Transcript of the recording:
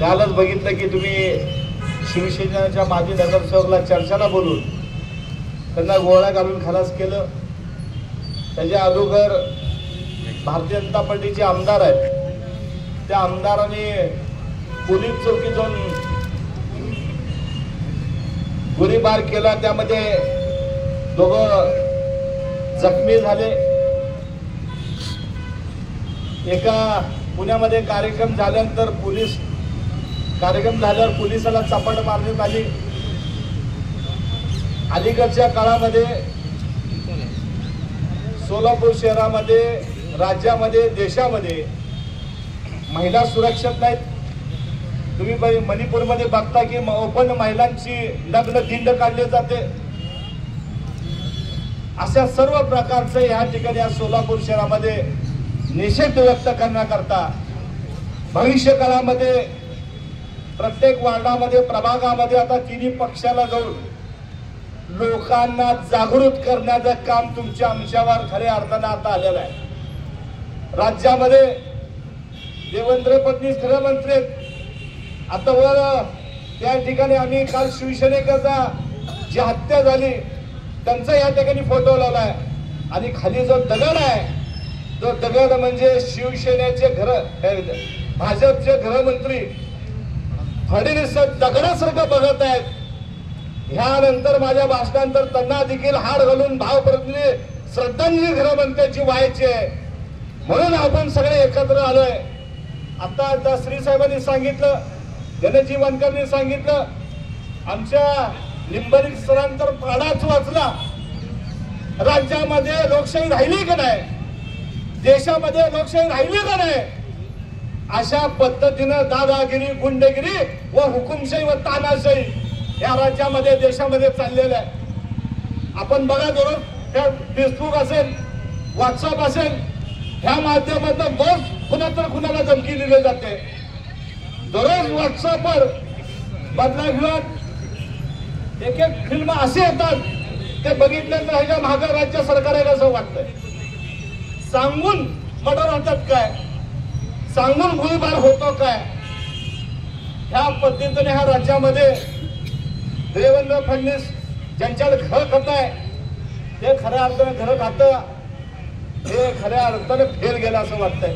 कालच बघितलं की तुम्ही शिवसेनेच्या माजी नगरसेवकला चर्चेला बोलून त्यांना गोळा घालून खलास केलं। त्याच्या अगोदर भारतीय जनता पार्टीचे आमदार आहेत, त्या आमदारांनी पोलीस चौकी जाऊन गोळीबार केला, त्यामध्ये दोघं जखमी झाले। एका पुण्यामध्ये कार्यक्रम झाल्यानंतर पोलिसाला चापट मारण्यात आली। अलीकडच्या काळामध्ये सोलापूर शहरामध्ये, राज्यामध्ये, देशामध्ये महिला सुरक्षित नाहीत। तुम्ही मणिपूरमध्ये बघता की ओपन महिलांची लग्न दिंड काढले जाते। अशा सर्व प्रकारचे या ठिकाणी या सोलापूर शहरामध्ये निषेध व्यक्त करण्याकरता भविष्य काळामध्ये प्रत्येक वार्डामध्ये, प्रभागामध्ये आता तिन्ही पक्षाला जाऊन लोकांना जागृत करण्याचं काम तुमच्या आमच्यावर खऱ्या अर्थानं आता आलेलं आहे। राज्यामध्ये देवेंद्र फडणवीस गृहमंत्री आता वर त्या ठिकाणी आम्ही काल शिवसैनिकाचा जी हत्या झाली त्यांचा या ठिकाणी फोटो लावलाय आणि खाली जो दगड आहे, तो दगड म्हणजे शिवसेनेचे भाजपचे गृहमंत्री फडणवीस दगडासारखं बघत आहेत। ह्यानंतर माझ्या भाषणानंतर त्यांना देखील हार घालून भावप्रतिनिधी श्रद्धांजली गृहमंत्र्यांची व्हायची आहे, म्हणून आपण सगळे एकत्र आलोय। आता श्री साहेबांनी सांगितलं, गणेशजी वनकरनी सांगितलं, आमच्या लिंबनिक सरांतर पाडाच वाचला। राज्यामध्ये लोकशाही राहिली का नाही, देशामध्ये लोकशाही राहिली का नाही, अशा पद्धतीनं दादागिरी, गुंडगिरी व हुकुमशाही व तानाशाही या राज्यामध्ये, देशामध्ये चाललेलं आहे। आपण बघा, दररोज फेसबुक असेल, व्हॉट्सअप असेल, ह्या माध्यमातून बस कुणाला धमकी दिली जाते। दररोज व्हॉट्सअपवर बदला घेऊन एक फिल्म असे येतात ते बघितल्यानंतर ह्याच्या मागे राज्य सरकार आहे असं वाटतंय। सांगून मर्डर होतात काय, सांगून गोळीबार होतो काय, ह्या पद्धतीने ह्या राज्यामध्ये देवेंद्र फडणवीस ज्यांच्याकडे घर खात आहे ते खऱ्या अर्थाने घर खातं हे खऱ्या अर्थाने फेल गेलं असं वाटतंय।